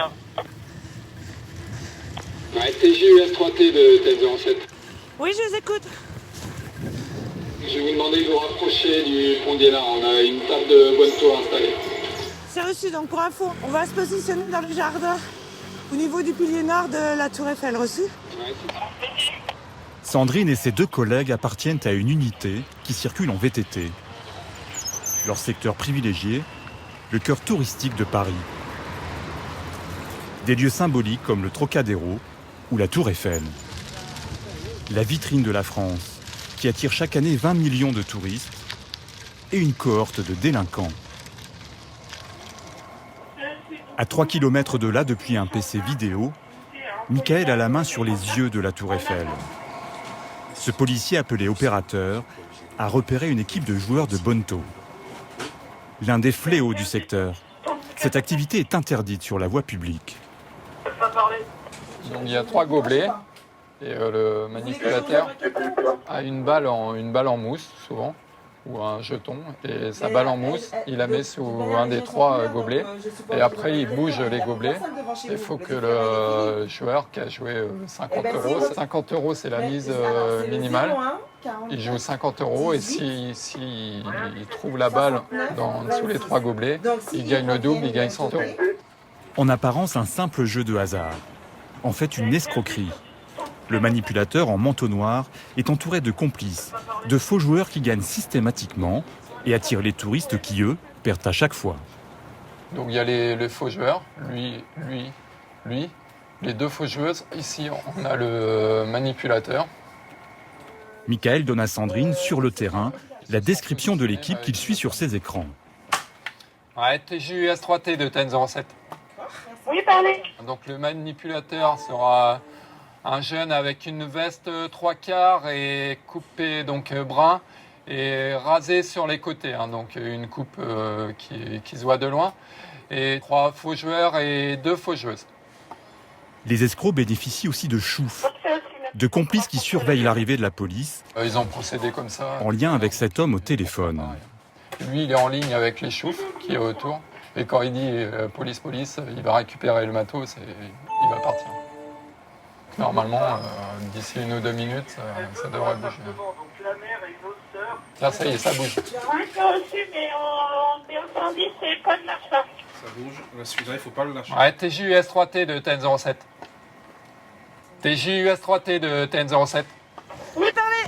15. Ouais, TJUS 3T de TN07. Oui, je vous écoute. Je vais vous demander de vous rapprocher du pont d'Iéna. On a une table de Bonneto installée. C'est reçu, donc pour info, on va se positionner dans le jardin au niveau du pilier nord de la Tour Eiffel, reçu. Ouais, Sandrine et ses deux collègues appartiennent à une unité qui circule en VTT. Leur secteur privilégié, le cœur touristique de Paris. Des lieux symboliques comme le Trocadéro ou la Tour Eiffel. La vitrine de la France, qui attire chaque année 20 millions de touristes et une cohorte de délinquants. À 3 km de là, depuis un PC vidéo, Michael a la main sur les yeux de la Tour Eiffel. Ce policier appelé opérateur a repéré une équipe de joueurs de Bonneto. L'un des fléaux du secteur. Cette activité est interdite sur la voie publique. Donc, il y a 3 gobelets et le manipulateur a une balle en mousse souvent, ou un jeton, et sa balle en mousse, il la met sous un des 3 gobelets et après il bouge les gobelets. Il faut que le joueur qui a joué 50 €, c'est la mise minimale, il joue 50 € et s'il trouve la balle sous les 3 gobelets, il gagne le double, il gagne 100 €. En apparence, un simple jeu de hasard. En fait, une escroquerie. Le manipulateur en manteau noir est entouré de complices, de faux joueurs qui gagnent systématiquement et attirent les touristes qui, eux, perdent à chaque fois. Donc il y a les faux joueurs, lui, les 2 faux joueuses. Ici, on a le manipulateur. Michael donne à Sandrine, sur le terrain, la description de l'équipe qu'il suit sur ses écrans. Ouais, TJUS 3T de TN07. Oui, parlez. Donc le manipulateur sera un jeune avec une veste 3/4 et coupé donc brun et rasé sur les côtés, donc une coupe qui se voit de loin. Et 3 faux joueurs et 2 faux joueuses. Les escrocs bénéficient aussi de choufs, de complices qui surveillent l'arrivée de la police, Ils ont procédé comme ça. en lien avec cet homme au téléphone. Lui, il est en ligne avec les choufs qui est autour. Et quand il dit police, il va récupérer le matos et il va partir. Normalement, d'ici 1 ou 2 minutes, ça devrait bouger. Là, ça y est, ça bouge. Oui, c'est reçu, mais on est au 110 et le code marche pas. Ça bouge, celui-là, il faut pas le lâcher. Ouais, TJUS 3T de TN07. TJUS 3T de TN07. Oui, parlez.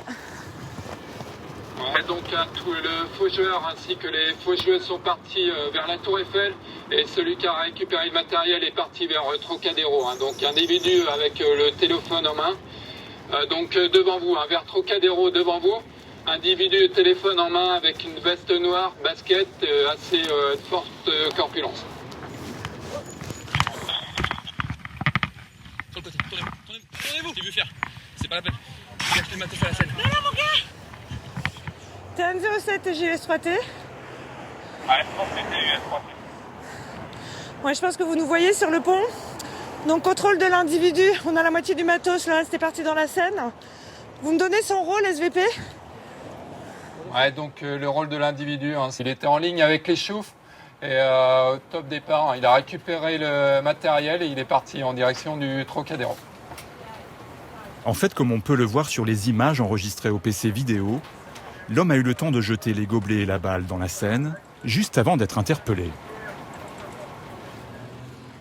Ouais, donc tout le faux joueur ainsi que les faux joueuses sont partis vers la Tour Eiffel et celui qui a récupéré le matériel est parti vers Trocadéro. Donc individu avec le téléphone en main. Donc devant vous, vers Trocadéro devant vous, individu téléphone en main avec une veste noire, basket, assez forte corpulence. Sur le côté, tournez-vous, j'ai vu faire. C'est pas la peine. J'ai acheté le matos à la scène. Non, non, mon gars. TN07 et JS 3T. Ouais, TJUS 3T. Ouais, je pense que vous nous voyez sur le pont. Donc, contrôle de l'individu. On a la moitié du matos, le reste est parti dans la Seine. Vous me donnez son rôle, SVP ? Ouais, donc le rôle de l'individu, il était en ligne avec les choufs et au top départ, il a récupéré le matériel et il est parti en direction du Trocadéro. En fait, comme on peut le voir sur les images enregistrées au PC vidéo, l'homme a eu le temps de jeter les gobelets et la balle dans la Seine, juste avant d'être interpellé.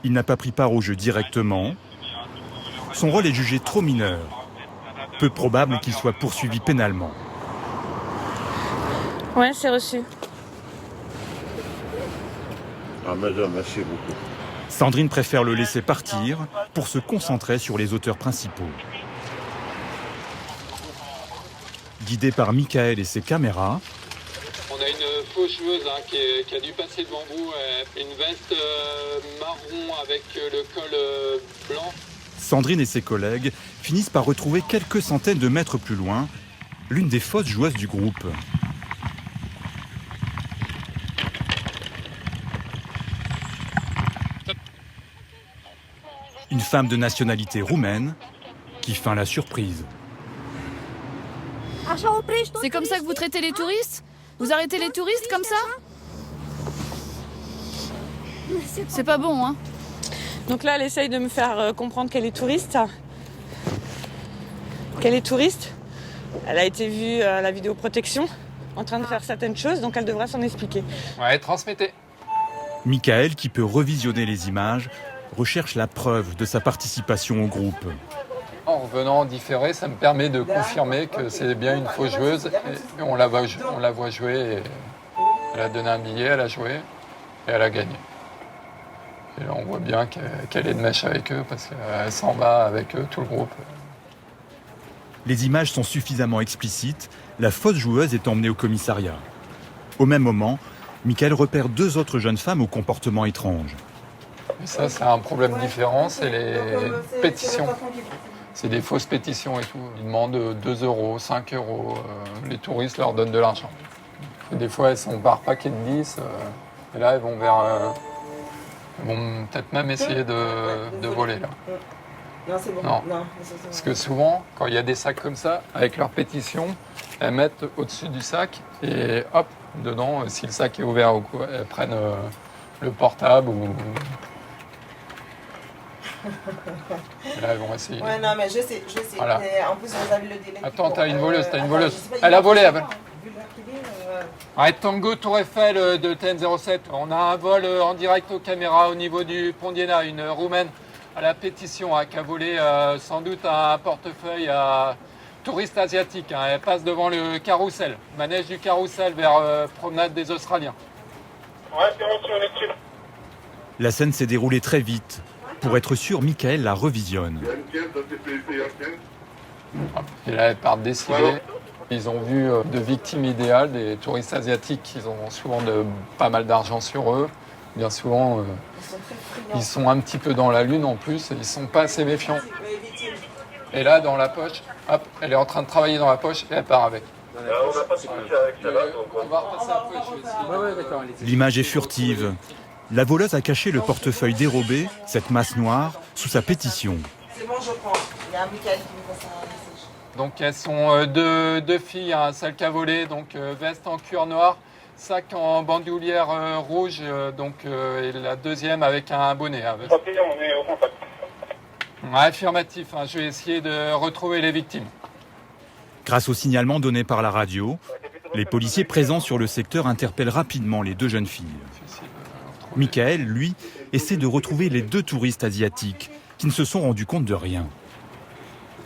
Il n'a pas pris part au jeu directement. Son rôle est jugé trop mineur. Peu probable qu'il soit poursuivi pénalement. Ouais, c'est reçu. Ah, madame, merci beaucoup. Sandrine préfère le laisser partir pour se concentrer sur les auteurs principaux. Guidé par Michael et ses caméras, On a une fausse joueuse qui a dû passer devant vous, une veste marron avec le col blanc. Sandrine et ses collègues finissent par retrouver quelques centaines de mètres plus loin l'une des fausses joueuses du groupe. Une femme de nationalité roumaine qui feint la surprise. C'est comme ça que vous traitez les touristes ? Vous arrêtez les touristes comme ça ? C'est pas bon, hein ? Donc là, elle essaye de me faire comprendre qu'elle est touriste. Elle a été vue à la vidéoprotection en train de faire certaines choses, donc elle devra s'en expliquer. Ouais, transmettez. Michael, qui peut revisionner les images, recherche la preuve de sa participation au groupe. En revenant en différé, ça me permet de confirmer que c'est bien une fausse joueuse. Et on la voit jouer. Et elle a donné un billet, elle a joué et elle a gagné. Et là, on voit bien qu'elle est de mèche avec eux parce qu'elle s'en va avec eux, tout le groupe. Les images sont suffisamment explicites. La fausse joueuse est emmenée au commissariat. Au même moment, Michael repère 2 autres jeunes femmes au comportement étrange. Et ça, c'est un problème différent, c'est les pétitions. C'est des fausses pétitions et tout. Ils demandent 2 €, 5 €. Les touristes leur donnent de l'argent. Et des fois, elles sont par paquet de 10. Et là, elles vont elles vont peut-être même essayer de voler, là. Non, c'est bon. Non. Non, Parce que souvent, quand il y a des sacs comme ça, avec leur pétition, elles mettent au-dessus du sac et hop, dedans, si le sac est ouvert ou quoi, elles prennent le portable ou... Et là, elles vont essayer. Ouais, non, mais je sais. Voilà. Mais en plus, vous avez le délai. Attends, t'as une voleuse. Elle a volé, elle. Arrête Tango, Tour Eiffel de TN07. On a un vol en direct aux caméras au niveau du pont d'Iéna, une Roumaine à la pétition qui a volé sans doute un portefeuille à touriste asiatique. Elle passe devant le carrousel, manège du carrousel vers promenade des Australiens. Ouais, c'est reçu, on est dessus. La scène s'est déroulée très vite. Pour être sûr, Michael la revisionne. Et là, elles partent décider. Ils ont vu de victimes idéales, des touristes asiatiques qui ont souvent pas mal d'argent sur eux. Bien souvent, ils sont un petit peu dans la lune en plus et ils ne sont pas assez méfiants. Et là, dans la poche, hop, elle est en train de travailler dans la poche et elle part avec. On n'a pas de souci avec ça là, donc on va repasser un peu, je vais essayer. L'image est furtive. La voleuse a caché le portefeuille dérobé, cette masse noire, sous sa pétition. C'est bon, je prends. Il y a un Michael qui me passe un message. Donc elles sont deux filles, celle qui a volé, donc veste en cuir noir, sac en bandoulière rouge, et la deuxième avec un bonnet. Ok, on est au contact. Ouais, affirmatif, je vais essayer de retrouver les victimes. Grâce au signalement donné par la radio, les policiers présents sur le secteur interpellent rapidement les 2 jeunes filles. Michael, lui, essaie de retrouver les 2 touristes asiatiques qui ne se sont rendus compte de rien.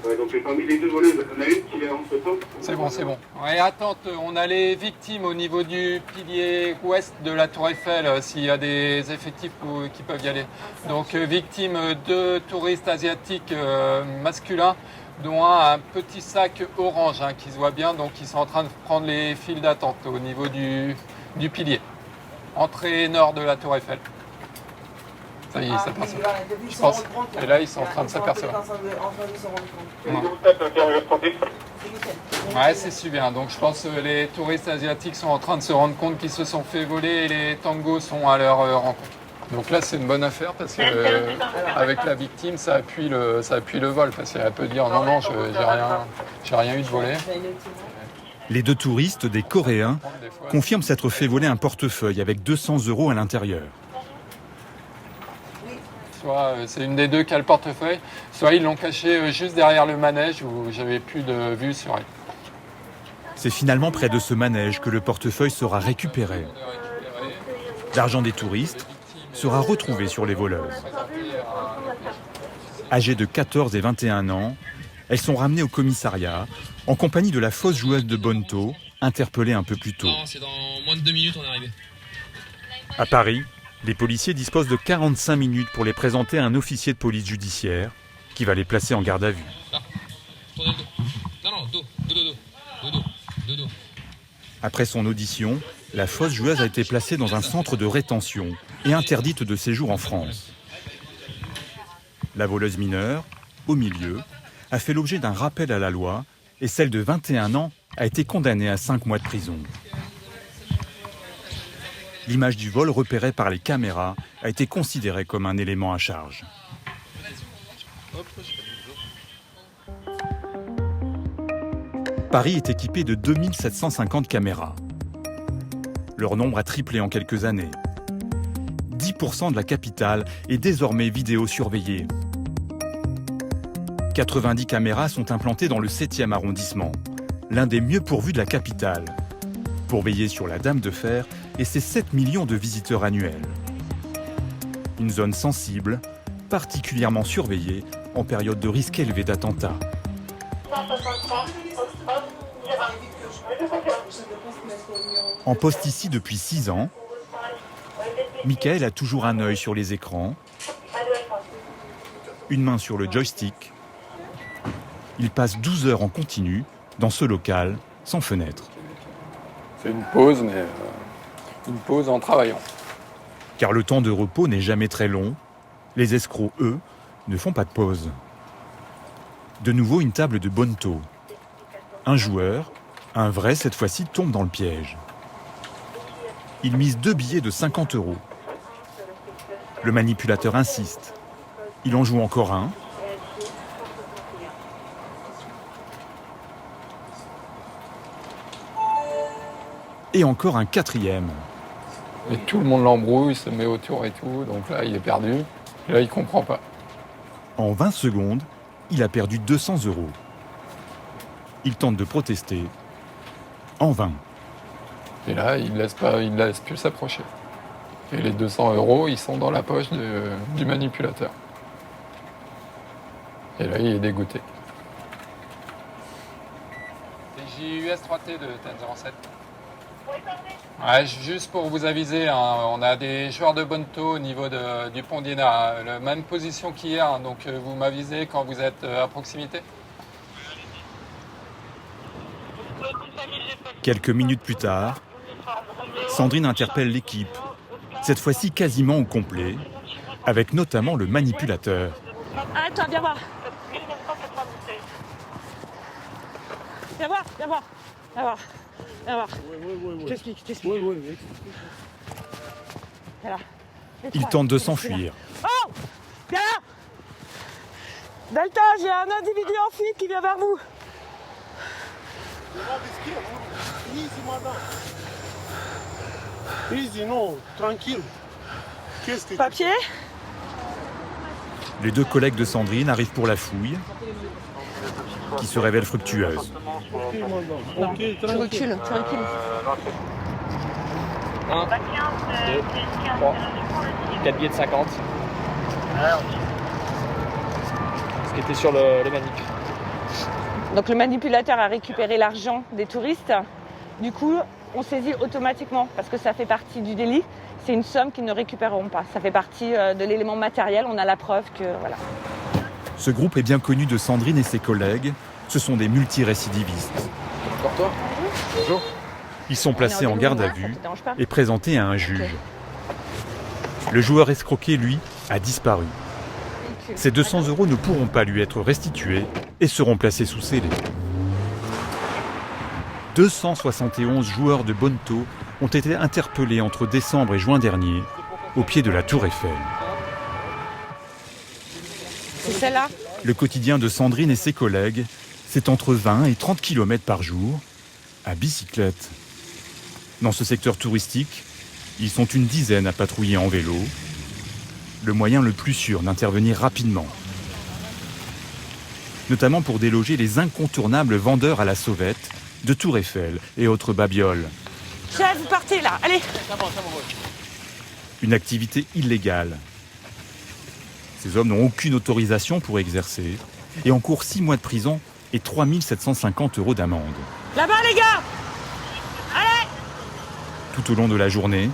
Donc parmi les 2 voleuses, il y en a une qui est entre-temps. C'est bon. Ouais, attends, on a les victimes au niveau du pilier ouest de la Tour Eiffel, s'il y a des effectifs qui peuvent y aller. Donc victimes 2 touristes asiatiques masculins, dont un petit sac orange qui se voit bien, donc ils sont en train de prendre les files d'attente au niveau du pilier. Entrée nord de la Tour Eiffel. Ça y est, ça passe. Je pense. Et là, ils sont en train de s'apercevoir. Ouais, c'est super. Donc je pense que les touristes asiatiques sont en train de se rendre compte qu'ils se sont fait voler et les tangos sont à leur rencontre. Donc là, c'est une bonne affaire parce que avec la victime, ça appuie le vol. Parce qu'elle peut dire non, j'ai rien eu de volé. Les 2 touristes, des Coréens, confirment s'être fait voler un portefeuille avec 200 € à l'intérieur. Soit c'est une des 2 qui a le portefeuille, soit ils l'ont caché juste derrière le manège où j'avais plus de vue sur elle. C'est finalement près de ce manège que le portefeuille sera récupéré. L'argent des touristes sera retrouvé sur les voleuses. Âgées de 14 et 21 ans, elles sont ramenées au commissariat en compagnie de la fausse joueuse de Bonto, interpellée un peu plus tôt. Non, c'est dans moins de 2 minutes, on est arrivé. À Paris, les policiers disposent de 45 minutes pour les présenter à un officier de police judiciaire qui va les placer en garde à vue. Là, tournez le dos. Non, dos. Après son audition, la fausse joueuse a été placée dans un centre de rétention et interdite de séjour en France. La voleuse mineure, au milieu, a fait l'objet d'un rappel à la loi et celle de 21 ans a été condamnée à 5 mois de prison. L'image du vol repérée par les caméras a été considérée comme un élément à charge. Paris est équipé de 2750 caméras. Leur nombre a triplé en quelques années. 10% de la capitale est désormais vidéosurveillée. 90 caméras sont implantées dans le 7e arrondissement, l'un des mieux pourvus de la capitale, pour veiller sur la Dame de Fer et ses 7 millions de visiteurs annuels. Une zone sensible, particulièrement surveillée en période de risque élevé d'attentat. En poste ici depuis 6 ans, Michael a toujours un œil sur les écrans, une main sur le joystick. Il passe 12 heures en continu dans ce local sans fenêtre. C'est une pause, mais une pause en travaillant. Car le temps de repos n'est jamais très long, les escrocs, eux, ne font pas de pause. De nouveau une table de Bonto. Un joueur, un vrai cette fois-ci, tombe dans le piège. Il mise 2 billets de 50 €. Le manipulateur insiste. Il en joue encore un. Et encore un 4e. Et tout le monde l'embrouille, il se met autour et tout, donc là il est perdu. Et là il comprend pas. En 20 secondes, il a perdu 200 €. Il tente de protester. En vain. Et là il laisse plus s'approcher. Et les 200 €, ils sont dans la poche du manipulateur. Et là il est dégoûté. TJUS 3T de TN07. Ouais, juste pour vous aviser, hein, on a des joueurs de Bonto au niveau du pont d'Iéna, la même position qu'hier, hein, donc vous m'avisez quand vous êtes à proximité. Quelques minutes plus tard, Sandrine interpelle l'équipe, cette fois-ci quasiment au complet, avec notamment le manipulateur. Arrête-toi, viens voir. Viens voir, viens voir. Viens voir. Viens voir. Je t'explique, Voilà. Il tente de s'enfuir. Oh! Viens là! Delta, j'ai un individu en fuite qui vient vers vous. Easy, non, tranquille. Qu'est-ce que Papier? Les 2 collègues de Sandrine arrivent pour la fouille, qui se révèle fructueuse. Tu recules. 1, 2, 3, 4 billets de 50. Ce qui était sur le manip. Donc le manipulateur a récupéré l'argent des touristes. Du coup, on saisit automatiquement parce que ça fait partie du délit. C'est une somme qu'ils ne récupéreront pas. Ça fait partie de l'élément matériel. On a la preuve que voilà. Ce groupe est bien connu de Sandrine et ses collègues. Ce sont des multirécidivistes. Bonjour. Bonjour. Ils sont placés en garde à vue et présentés à un juge. Le joueur escroqué, lui, a disparu. Ces 200 € ne pourront pas lui être restitués et seront placés sous scellé. 271 joueurs de Bonto ont été interpellés entre décembre et juin dernier au pied de la Tour Eiffel. C'est celle-là. Le quotidien de Sandrine et ses collègues, c'est entre 20 et 30 km par jour à bicyclette. Dans ce secteur touristique, ils sont une dizaine à patrouiller en vélo. Le moyen le plus sûr d'intervenir rapidement. Notamment pour déloger les incontournables vendeurs à la sauvette de Tour Eiffel et autres babioles. Chef, vous partez là, allez. Une activité illégale. Ces hommes n'ont aucune autorisation pour exercer et encourent 6 mois de prison et 3 750 € d'amende. Là-bas les gars. Allez. Tout au long de la journée,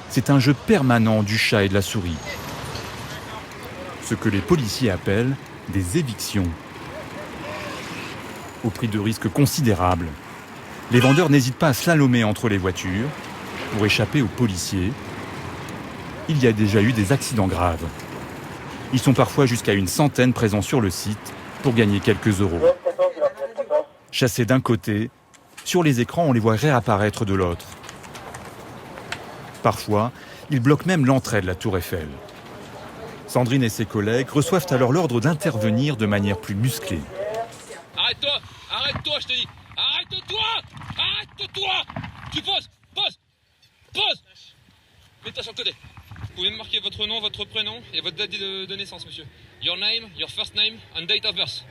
c'est un jeu permanent du chat et de la souris. Ce que les policiers appellent des évictions. Au prix de risques considérables, les vendeurs n'hésitent pas à slalomer entre les voitures pour échapper aux policiers. Il y a déjà eu des accidents graves. Ils sont parfois jusqu'à une centaine présents sur le site pour gagner quelques euros. Chassés d'un côté, sur les écrans, on les voit réapparaître de l'autre. Parfois, ils bloquent même l'entrée de la Tour Eiffel. Sandrine et ses collègues reçoivent alors l'ordre d'intervenir de manière plus musclée. Arrête-toi, je te dis. Arrête-toi. Tu poses. Mets-toi sur le côté. pouvez me marquer votre nom, votre prénom et votre date de naissance, monsieur. Your name, your first name and date of birth.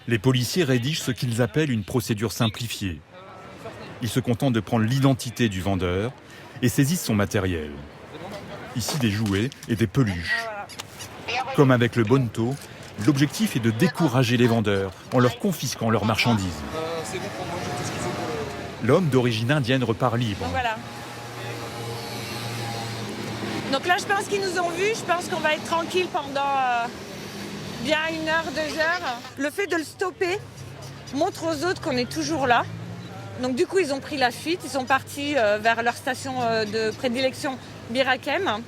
Les policiers rédigent ce qu'ils appellent une procédure simplifiée. Ils se contentent de prendre l'identité du vendeur et saisissent son matériel. Ici des jouets et des peluches. Comme avec le Bonto, l'objectif est de décourager les vendeurs en leur confisquant leurs marchandises. L'homme d'origine indienne repart libre. Donc voilà. Donc là, je pense qu'ils nous ont vus. Je pense qu'on va être tranquille pendant bien 1 heure, 2 heures. Le fait de le stopper montre aux autres qu'on est toujours là. Donc du coup, ils ont pris la fuite. Ils sont partis vers leur station de prédilection, Bir Hakeim.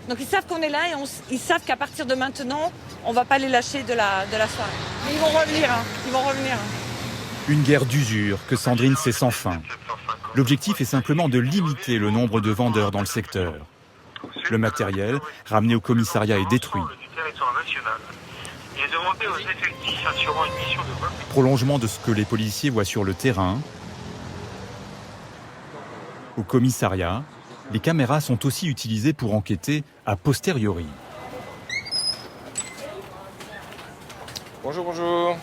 Donc ils savent qu'on est là et ils savent qu'à partir de maintenant, on ne va pas les lâcher de la soirée. Mais ils vont revenir, ils vont revenir. Une guerre d'usure que Sandrine sait sans fin. L'objectif est simplement de limiter le nombre de vendeurs dans le secteur. Le matériel, ramené au commissariat, est détruit. Prolongement de ce que les policiers voient sur le terrain. Au commissariat, les caméras sont aussi utilisées pour enquêter a posteriori. Bonjour, bonjour.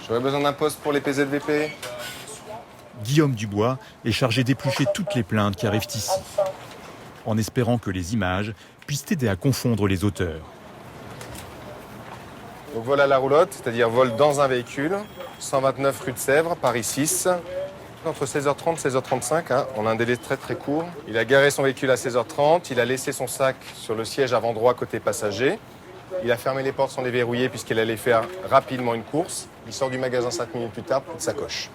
J'aurais besoin d'un poste pour les PZVP. Guillaume Dubois est chargé d'éplucher toutes les plaintes qui arrivent ici, en espérant que les images puissent aider à confondre les auteurs. Donc voilà la roulotte, c'est-à-dire vol dans un véhicule, 129 rue de Sèvres, Paris 6. Entre 16h30 et 16h35, on a un délai très très court. Il a garé son véhicule à 16h30, il a laissé son sac sur le siège avant droit côté passager. Il a fermé les portes sans les verrouiller puisqu'il allait faire rapidement une course. Il sort du magasin 5 minutes plus tard, plus de sacoche.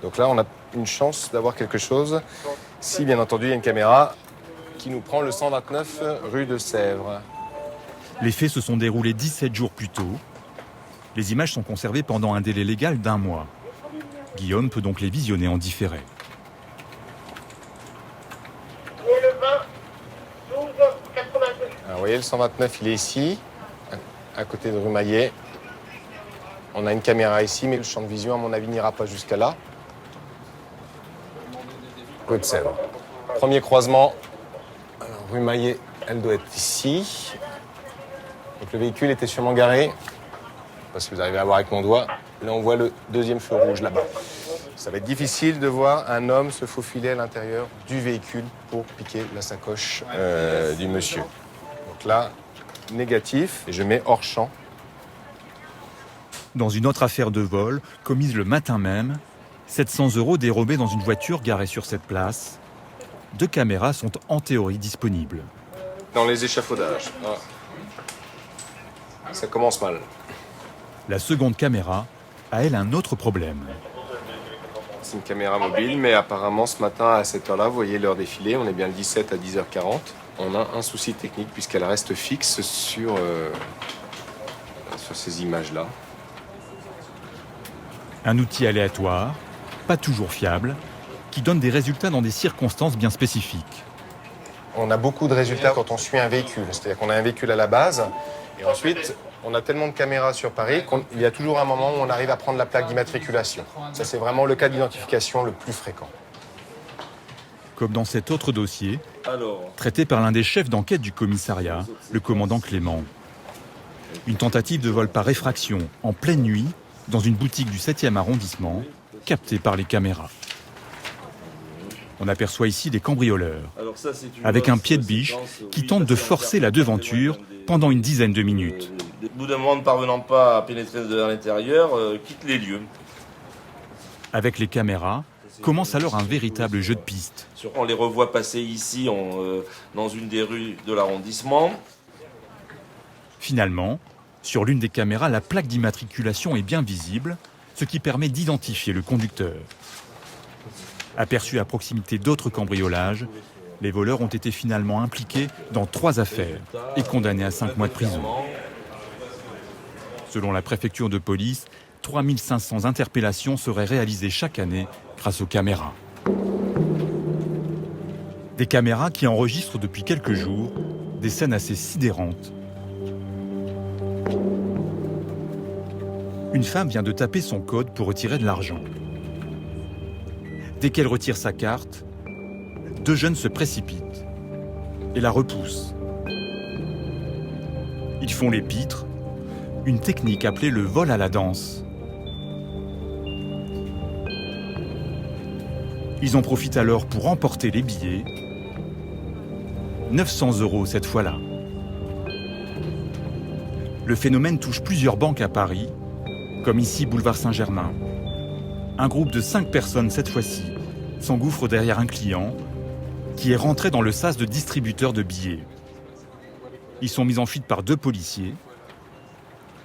Donc là, on a une chance d'avoir quelque chose. Si, bien entendu, il y a une caméra qui nous prend le 129 rue de Sèvres. Les faits se sont déroulés 17 jours plus tôt. Les images sont conservées pendant un délai légal d'1 mois. Guillaume peut donc les visionner en différé. Le 20, 12, 82. Alors, vous voyez, le 129, il est ici, à côté de rue Maillet. On a une caméra ici, mais le champ de vision, à mon avis, n'ira pas jusqu'à là. Rue de Sèvres. Premier croisement. Alors, rue Maillet, elle doit être ici. Donc le véhicule était sûrement garé. Je ne sais pas si vous arrivez à voir avec mon doigt. Là, on voit le deuxième feu rouge là-bas. Ça va être difficile de voir un homme se faufiler à l'intérieur du véhicule pour piquer la sacoche du monsieur. Donc là, négatif, et je mets hors champ. Dans une autre affaire de vol, commise le matin même, 700 € dérobés dans une voiture garée sur cette place. 2 caméras sont en théorie disponibles. Dans les échafaudages. Ah. Ça commence mal. La seconde caméra a, elle, un autre problème. C'est une caméra mobile, mais apparemment ce matin à cette heure-là, vous voyez l'heure défilée, on est bien le 17 à 10h40. On a un souci technique puisqu'elle reste fixe sur ces images-là. Un outil aléatoire, pas toujours fiable, qui donne des résultats dans des circonstances bien spécifiques. On a beaucoup de résultats quand on suit un véhicule. C'est-à-dire qu'on a un véhicule à la base, et ensuite, on a tellement de caméras sur Paris qu'il y a toujours un moment où on arrive à prendre la plaque d'immatriculation. Ça, c'est vraiment le cas d'identification le plus fréquent. Comme dans cet autre dossier, traité par l'un des chefs d'enquête du commissariat, le commandant Clément. Une tentative de vol par effraction en pleine nuit dans une boutique du 7e arrondissement, captée par les caméras. On aperçoit ici des cambrioleurs, avec un pied de biche qui tente de forcer la devanture pendant une dizaine de minutes. Au bout d'un moment, ne parvenant pas à pénétrer à l'intérieur, quitte les lieux. Avec les caméras, commence alors un véritable jeu de piste. On les revoit passer ici, dans une des rues de l'arrondissement. Finalement, sur l'une des caméras, la plaque d'immatriculation est bien visible, ce qui permet d'identifier le conducteur. Aperçus à proximité d'autres cambriolages, les voleurs ont été finalement impliqués dans 3 affaires et condamnés à 5 mois de prison. Selon la préfecture de police, 3500 interpellations seraient réalisées chaque année grâce aux caméras. Des caméras qui enregistrent depuis quelques jours des scènes assez sidérantes. Une femme vient de taper son code pour retirer de l'argent. Dès qu'elle retire sa carte, 2 jeunes se précipitent. et la repoussent. Ils font les pitres, une technique appelée le vol à la danse. Ils en profitent alors pour emporter les billets. 900 € cette fois-là. Le phénomène touche plusieurs banques à Paris, comme ici boulevard Saint-Germain. Un groupe de 5 personnes cette fois-ci s'engouffre derrière un client qui est rentré dans le sas de distributeurs de billets. Ils sont mis en fuite par 2 policiers,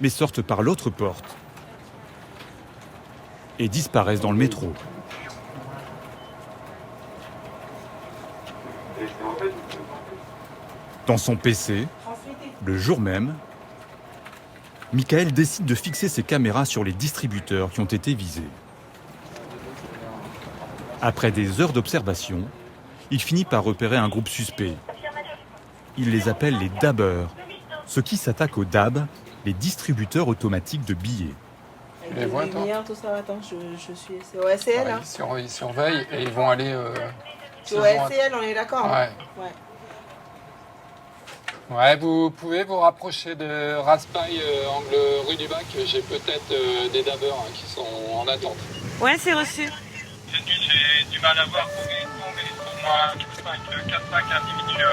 mais sortent par l'autre porte et disparaissent dans le métro. Dans son PC, le jour même, Michael décide de fixer ses caméras sur les distributeurs qui ont été visés. Après des heures d'observation, il finit par repérer un groupe suspect. Il les appelle les dabbeurs, ceux qui s'attaquent aux DAB, les distributeurs automatiques de billets. Tu les vois, toi? Tout ça, attends, je suis... C'est au SCL, hein? Ils surveillent et ils vont aller... C'est au SCL, on est d'accord? Ouais. Ouais, vous pouvez vous rapprocher de Raspail, angle rue du Bac. J'ai peut-être des dabbeurs qui sont en attente. Ouais, c'est reçu. J'ai du mal à voir pour moi 4-5 individus.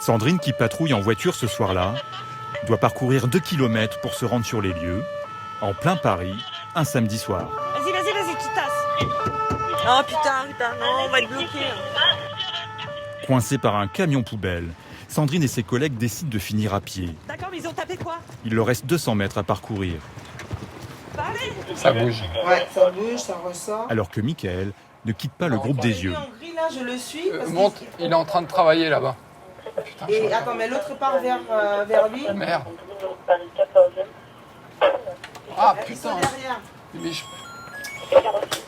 Sandrine, qui patrouille en voiture ce soir-là, doit parcourir 2 km pour se rendre sur les lieux, en plein Paris, un samedi soir. Vas-y, tu tasses. Oh putain, non, on va être bloqué. Coincée par un camion poubelle, Sandrine et ses collègues décident de finir à pied. D'accord, mais ils ont tapé quoi? Il leur reste 200 mètres à parcourir. Ça bouge. Ouais, ça bouge, ça ressort. Alors que Michael ne quitte pas le groupe des yeux. En gris, là, je le suis. Parce Monte, il est en train de travailler là-bas. Putain, et attends, mais l'autre part vers lui. Merde. Ah Ils sont putain. derrière.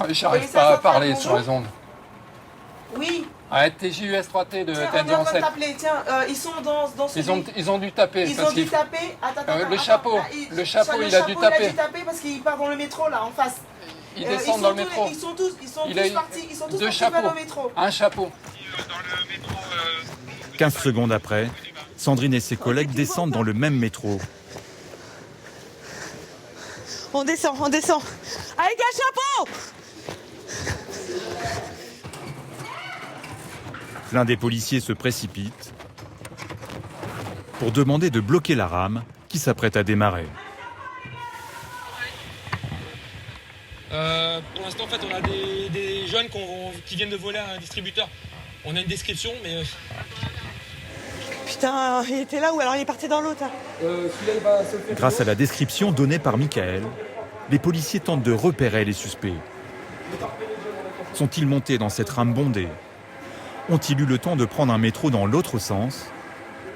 Mais j'arrive pas à parler sur les ondes. Oui. Arrête TJUS 3T de Tiens, on est en train de TN07. t'appeler. Tiens, ils sont dans ce Ils ont dû taper. Ils parce ont dû qu'il- taper. Attends, le chapeau, là, le chapeau, il a dû taper. Il a dû taper parce qu'il part dans le métro, là, en face. Ils descendent dans le métro. Ils sont tous Il a eu partis. Ils sont tous 2 partis vers chapeaux. le métro. Un chapeau. 15 secondes après, Sandrine et ses collègues descendent dans le même métro. On descend. Avec un chapeau! L'un des policiers se précipite pour demander de bloquer la rame qui s'apprête à démarrer. Pour l'instant, en fait, on a des jeunes qui viennent de voler un distributeur. On a une description, mais... Putain, il était là ou alors il est parti dans l'autre? Grâce à la description donnée par Michael, les policiers tentent de repérer les suspects. Sont-ils montés dans cette rame bondée? Ont-ils eu le temps de prendre un métro dans l'autre sens?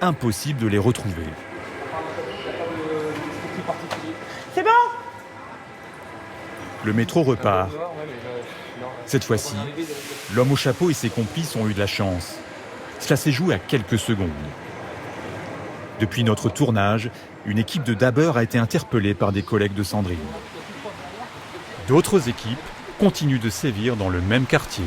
Impossible de les retrouver. C'est bon? Le métro repart. Cette fois-ci, l'homme au chapeau et ses complices ont eu de la chance. Cela s'est joué à quelques secondes. Depuis notre tournage, une équipe de dabbeurs a été interpellée par des collègues de Sandrine. D'autres équipes continuent de sévir dans le même quartier.